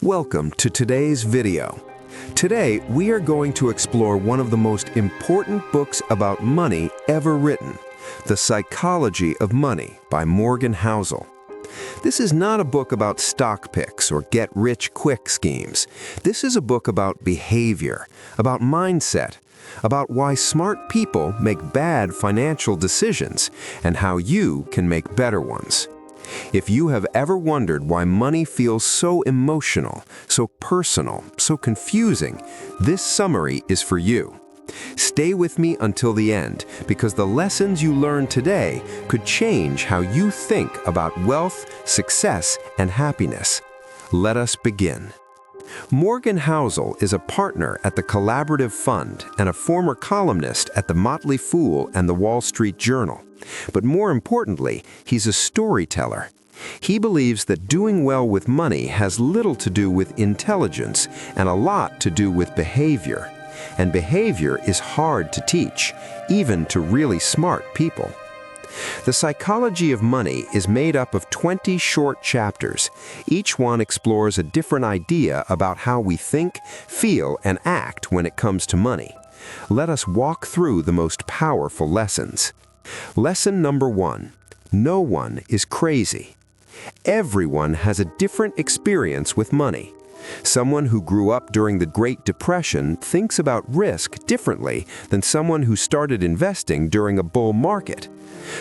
Welcome to today's video. Today, we are going to explore one of the most important books about money ever written, The Psychology of Money by Morgan Housel. This is not a book about stock picks or get-rich-quick schemes. This is a book about behavior, about mindset, about why smart people make bad financial decisions and how you can make better ones. If you have ever wondered why money feels so emotional, so personal, so confusing, this summary is for you. Stay with me until the end, because the lessons you learn today could change how you think about wealth, success, and happiness. Let us begin. Morgan Housel is a partner at the Collaborative Fund and a former columnist at the Motley Fool and the Wall Street Journal. But more importantly, he's a storyteller. He believes that doing well with money has little to do with intelligence and a lot to do with behavior. And behavior is hard to teach, even to really smart people. The Psychology of Money is made up of 20 short chapters. Each one explores a different idea about how we think, feel, and act when it comes to money. Let us walk through the most powerful lessons. Lesson number 1. No one is crazy. Everyone has a different experience with money. Someone who grew up during the Great Depression thinks about risk differently than someone who started investing during a bull market.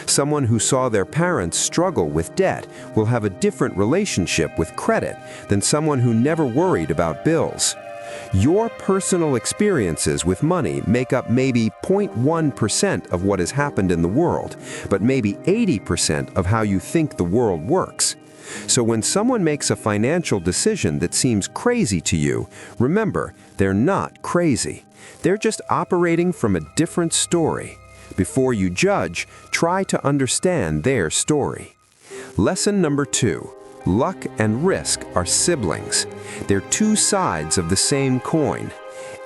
Someone who saw their parents struggle with debt will have a different relationship with credit than someone who never worried about bills. Your personal experiences with money make up maybe 0.1% of what has happened in the world, but maybe 80% of how you think the world works. So when someone makes a financial decision that seems crazy to you, remember, they're not crazy. They're just operating from a different story. Before you judge, try to understand their story. Lesson number 2. Luck and risk are siblings. They're two sides of the same coin.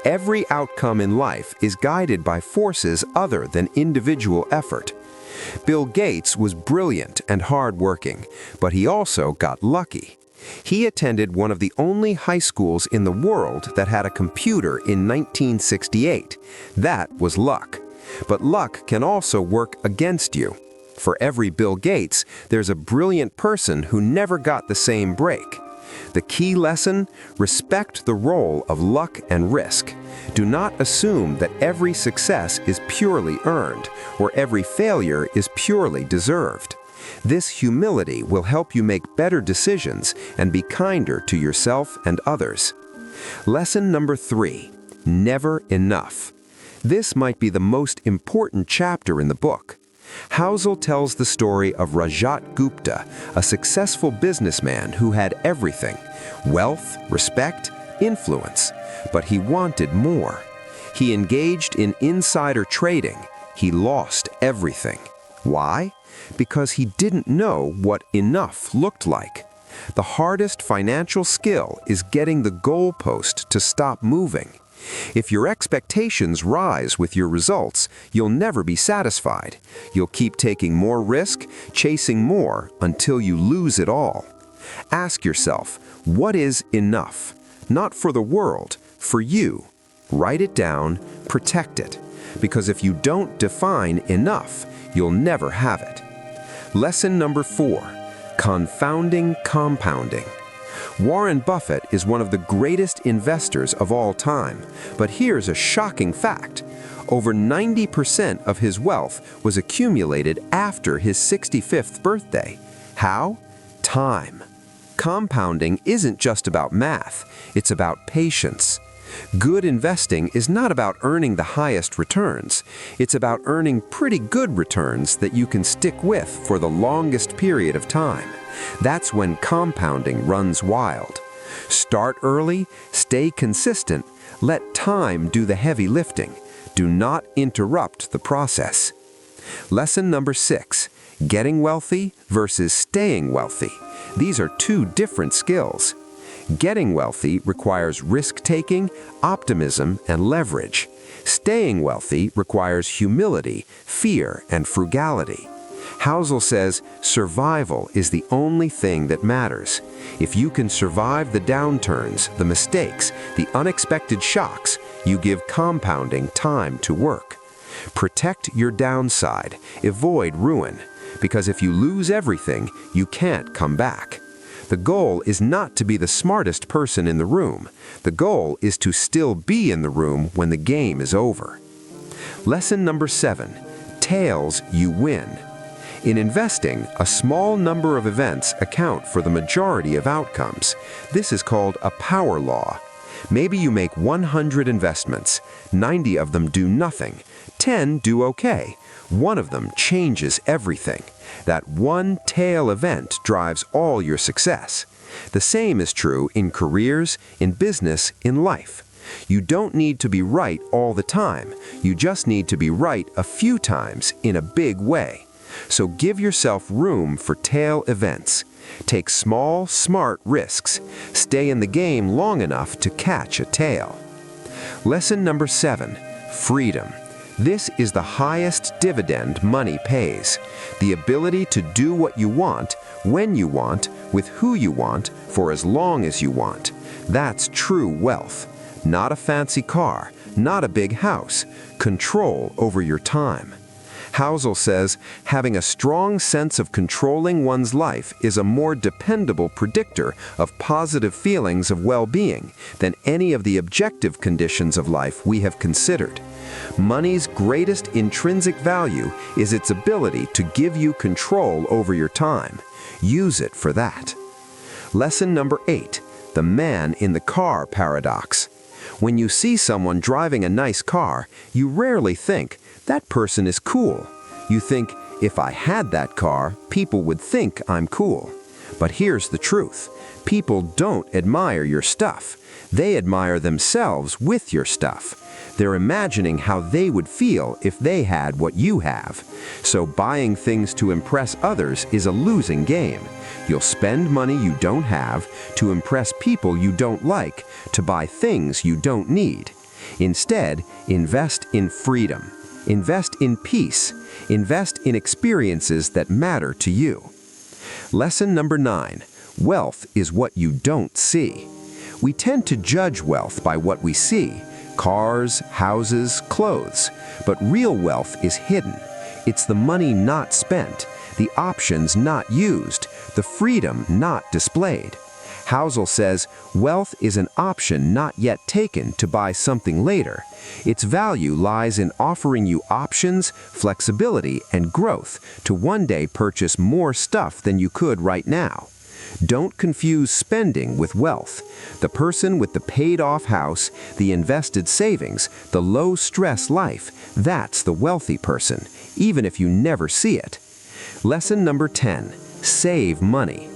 Every outcome in life is guided by forces other than individual effort. Bill Gates was brilliant and hardworking, but he also got lucky. He attended one of the only high schools in the world that had a computer in 1968. That was luck. But luck can also work against you. For every Bill Gates, there's a brilliant person who never got the same break. The key lesson? Respect the role of luck and risk. Do not assume that every success is purely earned, or every failure is purely deserved. This humility will help you make better decisions and be kinder to yourself and others. Lesson number 3. Never enough. This might be the most important chapter in the book. Housel tells the story of Rajat Gupta, a successful businessman who had everything: wealth, respect, influence. But he wanted more. He engaged in insider trading. He lost everything. Why? Because he didn't know what enough looked like. The hardest financial skill is getting the goalpost to stop moving. If your expectations rise with your results, you'll never be satisfied. You'll keep taking more risk, chasing more, until you lose it all. Ask yourself, what is enough? Not for the world, for you. Write it down, protect it. Because if you don't define enough, you'll never have it. Lesson number 4. Confounding compounding. Warren Buffett is one of the greatest investors of all time, but here's a shocking fact. Over 90% of his wealth was accumulated after his 65th birthday. How? Time. Compounding isn't just about math, it's about patience. Good investing is not about earning the highest returns. It's about earning pretty good returns that you can stick with for the longest period of time. That's when compounding runs wild. Start early, stay consistent, let time do the heavy lifting. Do not interrupt the process. Lesson number 6. Getting wealthy versus staying wealthy. These are two different skills. Getting wealthy requires risk-taking, optimism, and leverage. Staying wealthy requires humility, fear, and frugality. Housel says survival is the only thing that matters. If you can survive the downturns, the mistakes, the unexpected shocks, you give compounding time to work. Protect your downside, avoid ruin, because if you lose everything, you can't come back. The goal is not to be the smartest person in the room. The goal is to still be in the room when the game is over. Lesson number 7, tails you win. In investing, a small number of events account for the majority of outcomes. This is called a power law. Maybe you make 100 investments, 90 of them do nothing, 10 do okay. One of them changes everything. That one tail event drives all your success. The same is true in careers, in business, in life. You don't need to be right all the time. You just need to be right a few times in a big way. So give yourself room for tail events. Take small, smart risks. Stay in the game long enough to catch a tail. Lesson number 7, freedom. This is the highest dividend money pays. The ability to do what you want, when you want, with who you want, for as long as you want. That's true wealth. Not a fancy car, not a big house. Control over your time. Housel says, having a strong sense of controlling one's life is a more dependable predictor of positive feelings of well-being than any of the objective conditions of life we have considered. Money's greatest intrinsic value is its ability to give you control over your time. Use it for that. Lesson number 8, the man in the car paradox. When you see someone driving a nice car, you rarely think, that person is cool. You think, if I had that car, people would think I'm cool. But here's the truth. People don't admire your stuff. They admire themselves with your stuff. They're imagining how they would feel if they had what you have. So buying things to impress others is a losing game. You'll spend money you don't have to impress people you don't like, to buy things you don't need. Instead, invest in freedom. Invest in peace. Invest in experiences that matter to you. Lesson number 9. Wealth is what you don't see. We tend to judge wealth by what we see. Cars, houses, clothes. But real wealth is hidden. It's the money not spent, the options not used, the freedom not displayed. Housel says, wealth is an option not yet taken to buy something later. Its value lies in offering you options, flexibility, and growth to one day purchase more stuff than you could right now. Don't confuse spending with wealth. The person with the paid-off house, the invested savings, the low-stress life, that's the wealthy person, even if you never see it. Lesson number 10. Save money.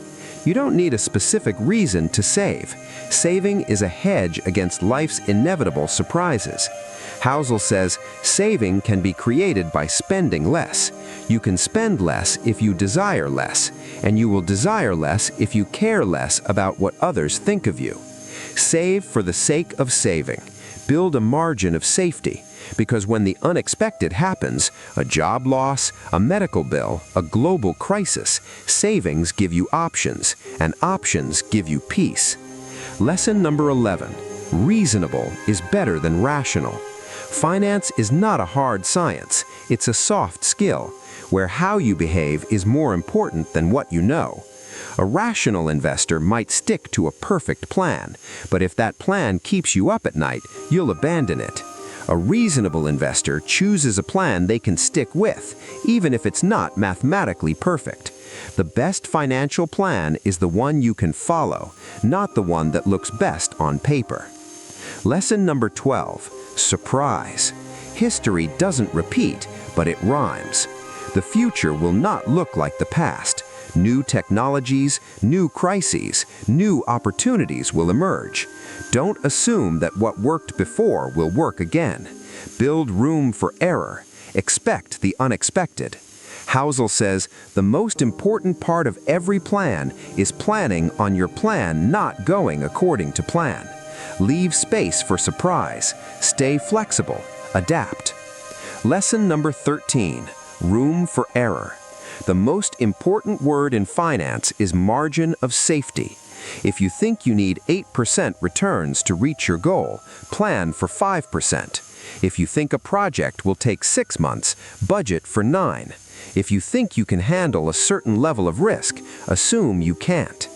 You don't need a specific reason to save. Saving is a hedge against life's inevitable surprises. Housel says, saving can be created by spending less. You can spend less if you desire less, and you will desire less if you care less about what others think of you. Save for the sake of saving. Build a margin of safety, because when the unexpected happens, a job loss, a medical bill, a global crisis, savings give you options, and options give you peace. Lesson number 11. Reasonable is better than rational. Finance is not a hard science, it's a soft skill, where how you behave is more important than what you know. A rational investor might stick to a perfect plan, but if that plan keeps you up at night, you'll abandon it. A reasonable investor chooses a plan they can stick with, even if it's not mathematically perfect. The best financial plan is the one you can follow, not the one that looks best on paper. Lesson number 12. Surprise. History doesn't repeat, but it rhymes. The future will not look like the past. New technologies, new crises, new opportunities will emerge. Don't assume that what worked before will work again. Build room for error. Expect the unexpected. Housel says, the most important part of every plan is planning on your plan not going according to plan. Leave space for surprise. Stay flexible. Adapt. Lesson number 13. Room for error. The most important word in finance is margin of safety. If you think you need 8% returns to reach your goal, plan for 5%. If you think a project will take 6 months, budget for 9. If you think you can handle a certain level of risk, assume you can't.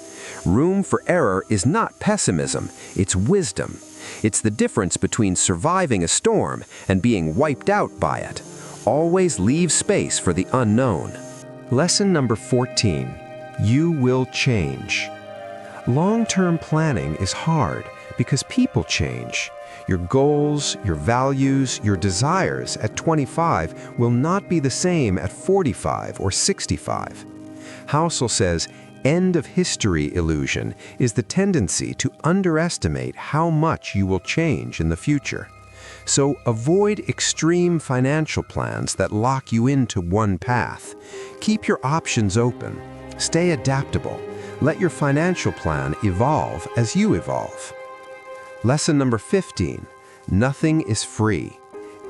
Room for error is not pessimism, it's wisdom. It's the difference between surviving a storm and being wiped out by it. Always leave space for the unknown. Lesson number 14. You will change. Long-term planning is hard because people change. Your goals, your values, your desires at 25 will not be the same at 45 or 65. Housel says, end of history illusion is the tendency to underestimate how much you will change in the future. So avoid extreme financial plans that lock you into one path. Keep your options open. Stay adaptable. Let your financial plan evolve as you evolve. Lesson number 15. Nothing is free.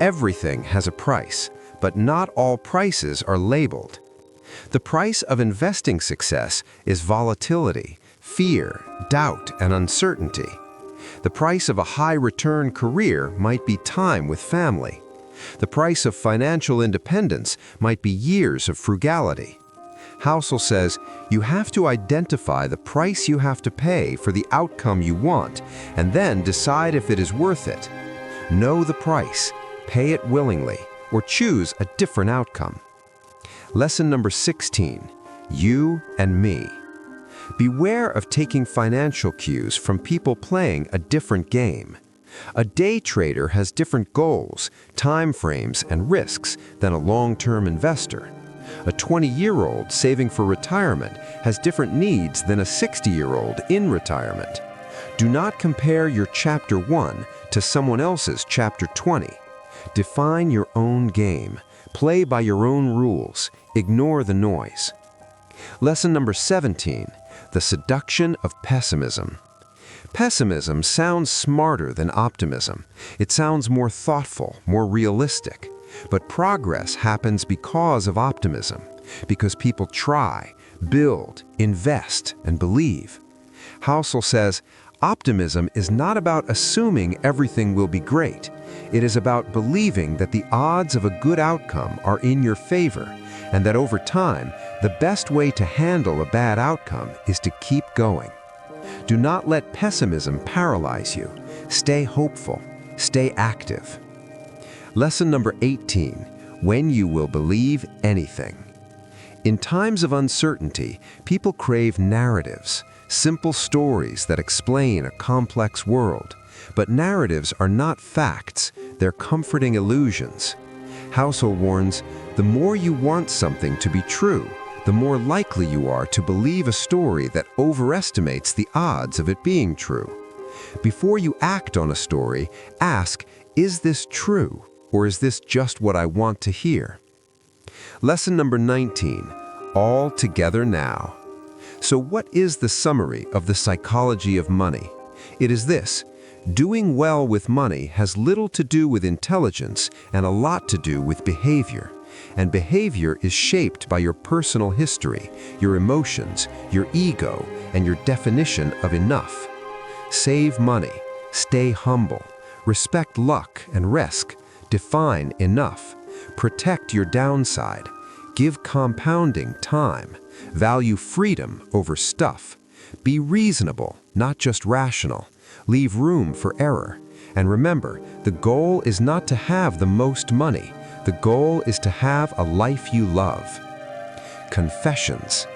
Everything has a price, but not all prices are labeled. The price of investing success is volatility, fear, doubt, and uncertainty. The price of a high-return career might be time with family. The price of financial independence might be years of frugality. Housel says, you have to identify the price you have to pay for the outcome you want, and then decide if it is worth it. Know the price, pay it willingly, or choose a different outcome. Lesson number 16. You and me. Beware of taking financial cues from people playing a different game. A day trader has different goals, time frames, and risks than a long-term investor. A 20-year-old saving for retirement has different needs than a 60-year-old in retirement. Do not compare your Chapter 1 to someone else's Chapter 20. Define your own game. Play by your own rules. Ignore the noise. Lesson number 17. The seduction of pessimism. Pessimism sounds smarter than optimism. It sounds more thoughtful, more realistic. But progress happens because of optimism, because people try, build, invest, and believe. Housel says, optimism is not about assuming everything will be great. It is about believing that the odds of a good outcome are in your favor, and that over time, the best way to handle a bad outcome is to keep going. Do not let pessimism paralyze you. Stay hopeful. Stay active. Lesson number 18. When you will believe anything. In times of uncertainty, people crave narratives, simple stories that explain a complex world. But narratives are not facts, they're comforting illusions. Housel warns, the more you want something to be true, the more likely you are to believe a story that overestimates the odds of it being true. Before you act on a story, ask, is this true? Or is this just what I want to hear? Lesson number 19. All together now. So what is the summary of the psychology of money? It is this. Doing well with money has little to do with intelligence and a lot to do with behavior. And behavior is shaped by your personal history, your emotions, your ego, and your definition of enough. Save money. Stay humble. Respect luck and risk. Define enough. Protect your downside. Give compounding time. Value freedom over stuff. Be reasonable, not just rational. Leave room for error. And remember, the goal is not to have the most money. The goal is to have a life you love. Confessions.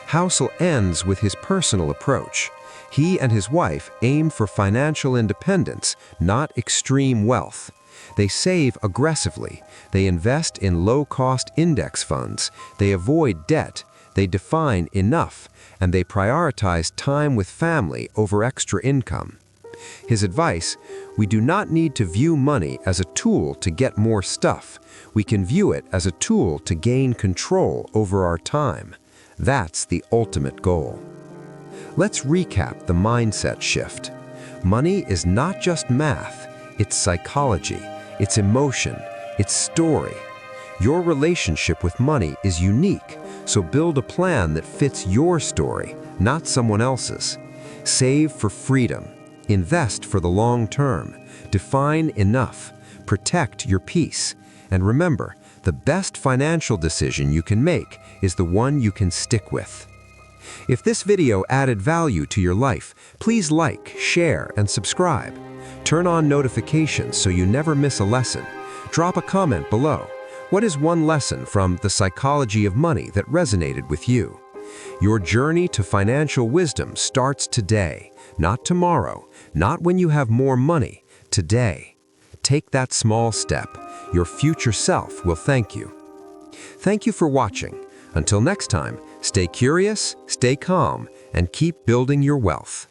Housel ends with his personal approach. He and his wife aim for financial independence, not extreme wealth. They save aggressively. They invest in low-cost index funds. They avoid debt. They define enough. And they prioritize time with family over extra income. His advice, we do not need to view money as a tool to get more stuff. We can view it as a tool to gain control over our time. That's the ultimate goal. Let's recap the mindset shift. Money is not just math, it's psychology, it's emotion, it's story. Your relationship with money is unique, So build a plan that fits your story, not someone else's. Save for freedom. Invest for the long term. Define enough. Protect your peace. And remember, the best financial decision you can make is the one you can stick with. If this video added value to your life, please like, share, and subscribe. Turn on notifications so you never miss a lesson. Drop a comment below. What is one lesson from The Psychology of Money that resonated with you? Your journey to financial wisdom starts today, not tomorrow, not when you have more money, today. Take that small step. Your future self will thank you. Thank you for watching. Until next time, stay curious, stay calm, and keep building your wealth.